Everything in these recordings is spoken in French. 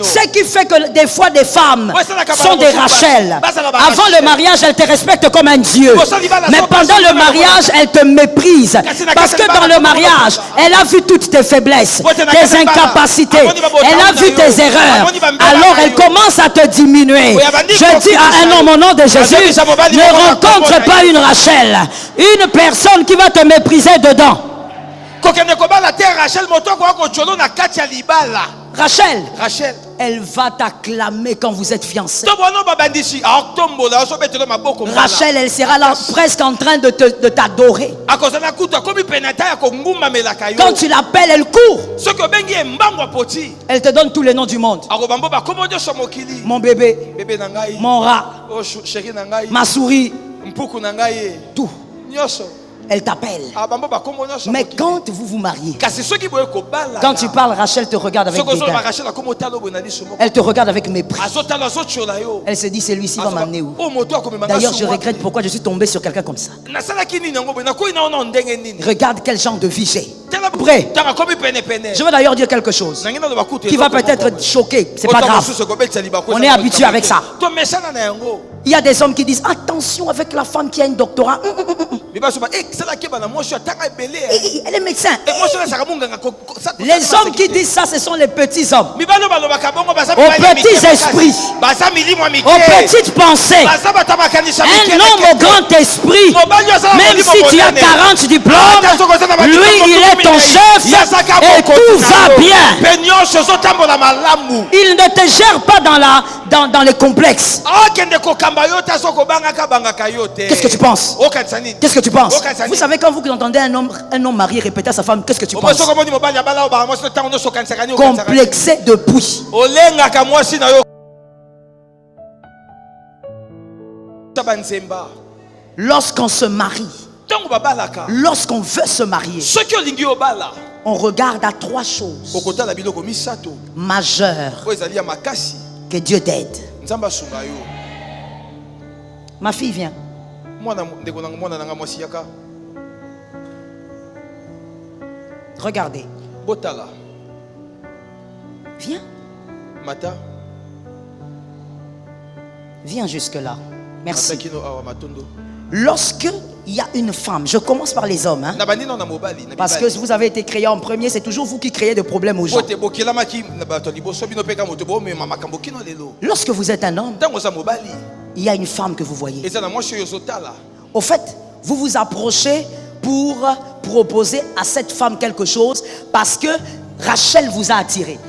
Ce qui fait que des fois des femmes sont des Rachel. Avant le mariage, elles te respectent comme un dieu. Mais pendant le mariage, elles te méprisent. Parce que dans le mariage, elle a vu toutes tes faiblesses, tes incapacités. Elle a vu tes erreurs. Alors elle commence à te diminuer. Je dis à un homme au nom de Jésus, ne rencontre pas une Rachel. Une personne qui va te mépriser dedans. Rachel, elle va t'acclamer quand vous êtes fiancés. Rachel, elle sera là presque en train de t'adorer. Quand tu l'appelles, elle court. Elle te donne tous les noms du monde. Mon bébé, mon rat, ma souris, tout. Elle t'appelle. Mais quand vous vous mariez, quand tu parles, Rachel te regarde avec dédain. Elle te regarde avec mépris. Elle se dit, celui-ci va m'amener où? D'ailleurs, je regrette pourquoi je suis tombé sur quelqu'un comme ça. Regarde quel genre de vie j'ai. Prêt? Je veux d'ailleurs dire quelque chose qui va peut-être choquer. C'est pas grave. On est habitué avec ça. Il y a des hommes qui disent attention avec la femme qui a un doctorat. Elle est médecin. Les hommes qui disent ça, ce sont les petits hommes. Aux petits esprits, aux petites pensées. Un homme au grand esprit, même si tu as 40 diplômes, lui il est ton chef et tout va bien. Il ne te gère pas dans les complexes. Qu'est-ce que tu penses? Qu'est-ce que tu penses? Vous savez, quand vous entendez un homme marié répéter à sa femme, qu'est-ce que tu penses? Complexé depuis. Lorsqu'on se marie, lorsqu'on veut se marier, on regarde à 3 choses majeures que Dieu t'aide. Ma fille vient. Regardez. Viens. Viens jusque là. Merci. Lorsque il y a une femme, je commence par les hommes, hein, parce que vous avez été créé en premier, c'est toujours vous qui créez des problèmes aux gens. Lorsque vous êtes un homme, il y a une femme que vous voyez. Au fait, vous vous approchez pour proposer à cette femme quelque chose parce que Rachel vous a attiré.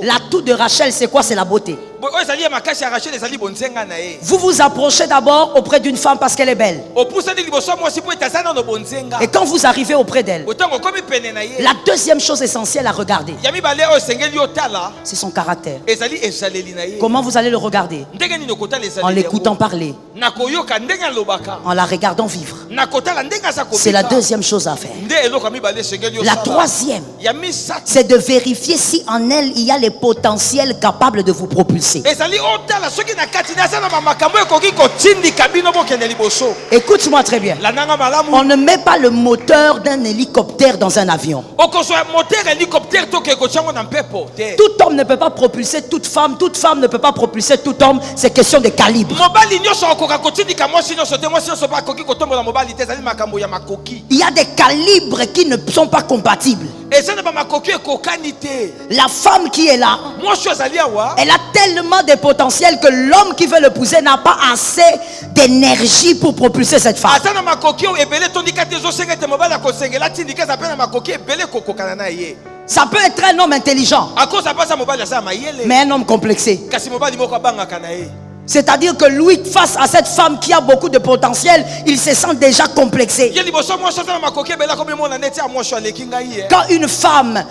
L'atout de Rachel, c'est quoi? C'est la beauté. Vous vous approchez d'abord auprès d'une femme parce qu'elle est belle. Et quand vous arrivez auprès d'elle, la deuxième chose essentielle à regarder, c'est son caractère. Comment vous allez le regarder? En l'écoutant parler, en la regardant vivre. C'est la deuxième chose à faire. La troisième, c'est de vérifier si en elle il y a les potentiels capables de vous propulser. Écoute-moi très bien. On ne met pas le moteur d'un hélicoptère dans un avion. Tout homme ne peut pas propulser toute femme ne peut pas propulser tout homme. C'est question de calibre. Il y a des calibres qui ne sont pas compatibles. La femme qui est là, elle a tellement de potentiel que l'homme qui veut l'épouser n'a pas assez d'énergie pour propulser cette femme. Ça peut être un homme intelligent, mais un homme complexé. C'est-à-dire que lui, face à cette femme qui a beaucoup de potentiel, il se sent déjà complexé. Quand une femme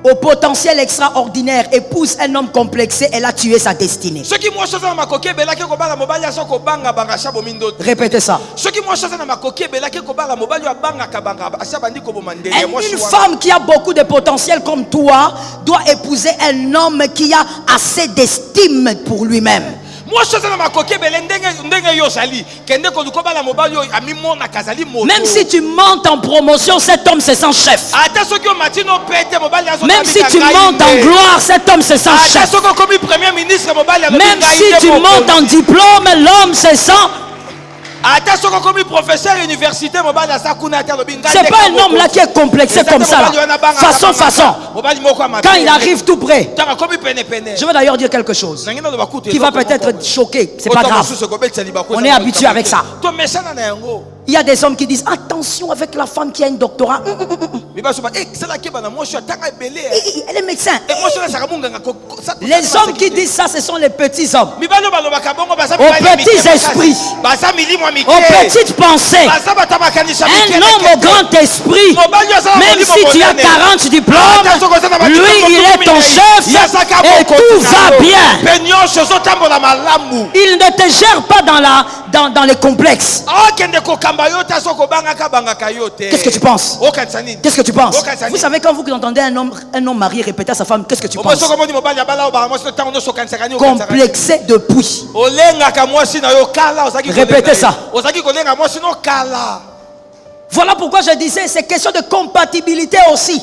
au potentiel extraordinaire épouse un homme complexé, elle a tué sa destinée. Répétez ça. Une femme qui a beaucoup de potentiel comme toi doit épouser un homme qui a assez d'estime pour lui-même. Même si tu montes en promotion, cet homme se sent chef. Même si tu montes en gloire, cet homme se sent chef. Même si tu montes en diplôme, l'homme se sent. C'est pas un homme là qui est complexé comme ça là. Façon. Quand il arrive tout près. Je veux d'ailleurs dire quelque chose qui va peut-être choquer. C'est pas grave. On est habitué avec ça. Il y a des hommes qui disent attention avec la femme qui a un doctorat. Elle est médecin. Les hommes qui disent ça, ce sont les petits hommes. Aux petits esprits. Aux petites pensées. Un homme au grand esprit. Même si tu as 40 diplômes, lui il est ton chef et tout va bien. Il ne te gère pas dans les complexes. Qu'est-ce que tu penses? Qu'est-ce que tu penses? Vous savez, quand vous entendez un homme marié répéter à sa femme, qu'est-ce que tu penses? Complexé depuis. Répétez ça. Voilà pourquoi je disais, c'est question de compatibilité aussi.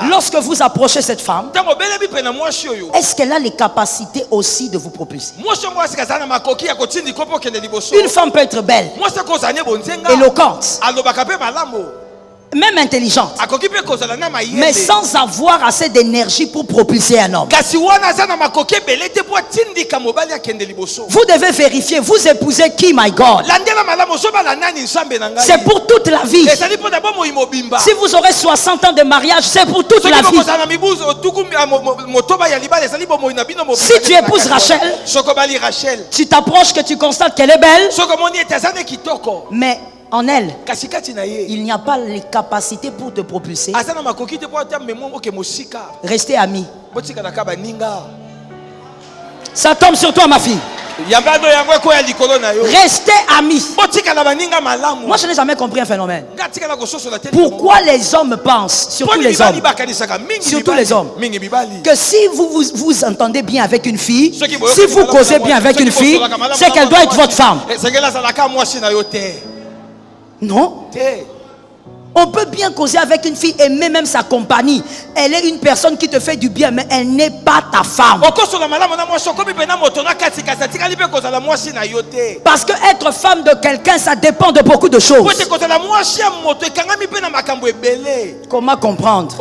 Lorsque vous approchez cette femme, est-ce qu'elle a les capacités aussi de vous propulser? Une femme peut être belle, éloquente, même intelligente, mais sans avoir assez d'énergie pour propulser un homme. Vous devez vérifier, vous épousez qui, my God? C'est pour toute la vie. Si vous aurez 60 ans de mariage, c'est pour toute la vie. Si tu épouses Rachel, tu t'approches que tu constates qu'elle est belle, mais en elle, il n'y a pas les capacités pour te propulser. Restez amis. Ça tombe sur toi, ma fille. Restez amis. Moi, je n'ai jamais compris un phénomène. Pourquoi les hommes pensent, surtout les hommes, que si vous entendez bien avec une fille, si vous causez bien avec une fille, c'est qu'elle doit être votre femme. Non. On peut bien causer avec une fille, aimer même sa compagnie. Elle est une personne qui te fait du bien, mais elle n'est pas ta femme. Parce que être femme de quelqu'un, ça dépend de beaucoup de choses. Comment comprendre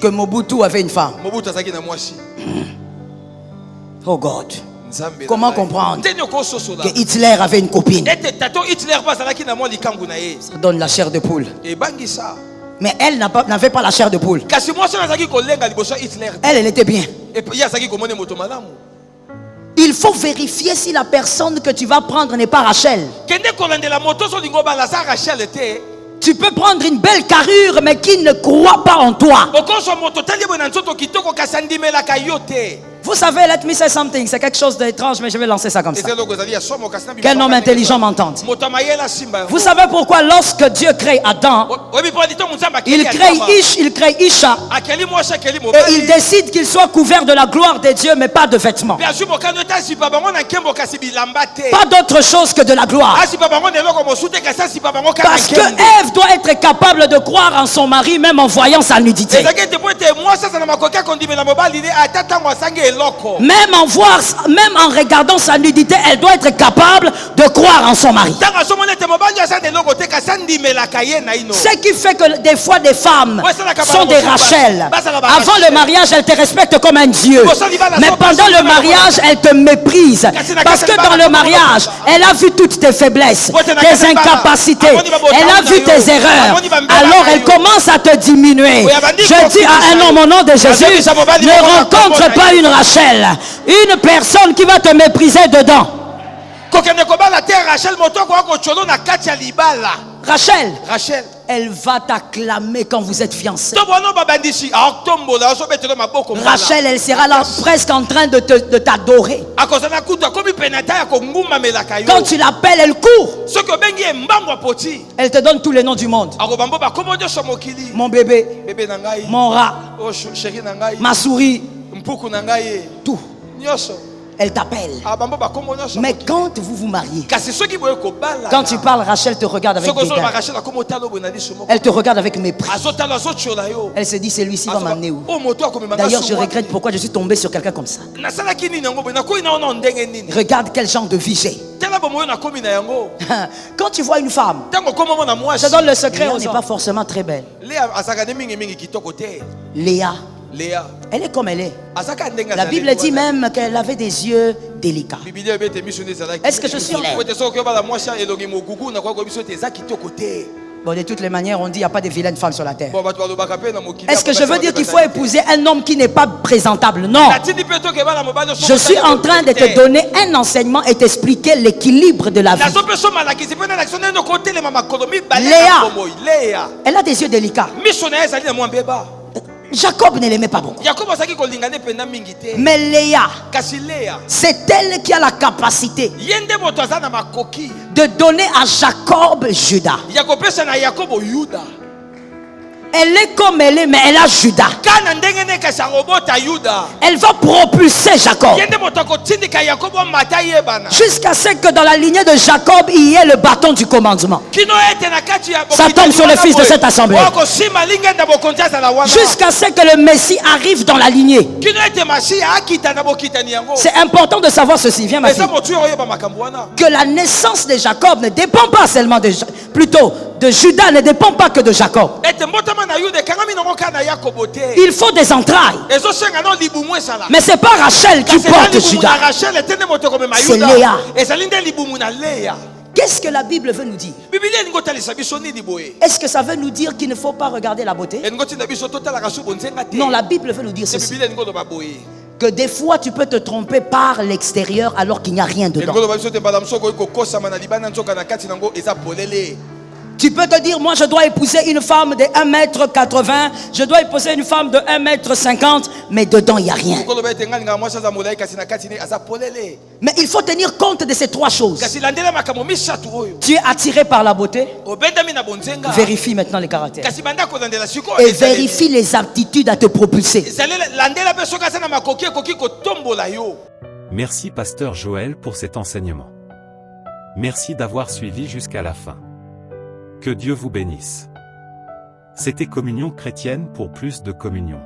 que Mobutu avait une femme? Oh God. Comment comprendre que Hitler avait une copine? Ça donne la chair de poule. Mais elle n'avait pas la chair de poule. Elle était bien. Il faut vérifier si la personne que tu vas prendre n'est pas Rachel. Tu peux prendre une belle carrure mais qui ne croit pas en toi. Vous savez, let me say something. C'est quelque chose d'étrange, mais je vais lancer ça comme ça. Qu'un homme intelligent m'entende. Vous savez pourquoi lorsque Dieu crée Adam, il crée Ish, il crée Isha, et il décide qu'il soit couvert de la gloire de Dieu, mais pas de vêtements. Pas d'autre chose que de la gloire. Parce que Ève doit être capable de croire en son mari, même en voyant sa nudité. Même en regardant sa nudité, elle doit être capable de croire en son mari. Ce qui fait que des fois des femmes sont des Rachel. Avant le mariage, elles te respectent comme un dieu. Mais pendant le mariage, elles te méprisent. Parce que dans le mariage, elle a vu toutes tes faiblesses, tes incapacités. Elle a vu tes erreurs. Alors elle commence à te diminuer. Je dis à un homme au nom de Jésus, ne rencontre pas une Rachel, une personne qui va te mépriser dedans. Rachel, elle va t'acclamer quand vous êtes fiancés. Rachel, elle sera là presque en train de t'adorer. Quand tu l'appelles, elle court. Elle te donne tous les noms du monde. Mon bébé, mon rat, ma souris, Tout. Elle t'appelle. Mais quand vous vous mariez, quand tu parles, Rachel te regarde avec dédain. Elle te regarde avec mépris. Elle se dit, celui-ci va m'amener où? D'ailleurs, je regrette pourquoi je suis tombé sur quelqu'un comme ça. Regarde quel genre de vie j'ai. Quand tu vois une femme, je donne le secret, elle n'est pas forcément très belle. Léa, elle est comme elle est. La Bible dit même qu'elle avait des yeux délicats. Est-ce que je suis laid? Bon, de toutes les manières, on dit qu'il n'y a pas de vilaine femme sur la terre. Est-ce que je veux dire qu'il faut épouser un homme qui n'est pas présentable? Non. Je suis en train de te donner un enseignement et t'expliquer l'équilibre de la vie. Léa, elle a des yeux délicats. Jacob ne l'aimait pas beaucoup. Mais Léa, c'est elle qui a la capacité de donner à Jacob Judas. Elle est comme elle est, mais elle a Judas. Elle va propulser Jacob. Jusqu'à ce que dans la lignée de Jacob, il y ait le bâton du commandement. Ça tombe sur le fils de cette assemblée. Jusqu'à ce que le Messie arrive dans la lignée. C'est important de savoir ceci. Viens, ma fille. Que la naissance de Jacob ne dépend pas seulement de Judas, ne dépend pas que de Jacob. Il faut des entrailles. Mais ce n'est pas Rachel qui porte Judas. C'est Léa. Qu'est-ce que la Bible veut nous dire? Est-ce que ça veut nous dire qu'il ne faut pas regarder la beauté? Non, la Bible veut nous dire ceci. Que des fois tu peux te tromper par l'extérieur alors qu'il n'y a rien dedans. Tu peux te dire, moi je dois épouser une femme de 1m80, je dois épouser une femme de 1m50, mais dedans il n'y a rien. Mais il faut tenir compte de ces trois choses. Tu es attiré par la beauté. Vérifie maintenant les caractères. Et vérifie les aptitudes à te propulser. Merci Pasteur Joël pour cet enseignement. Merci d'avoir suivi jusqu'à la fin. Que Dieu vous bénisse. C'était Communion chrétienne. Pour plus de communion.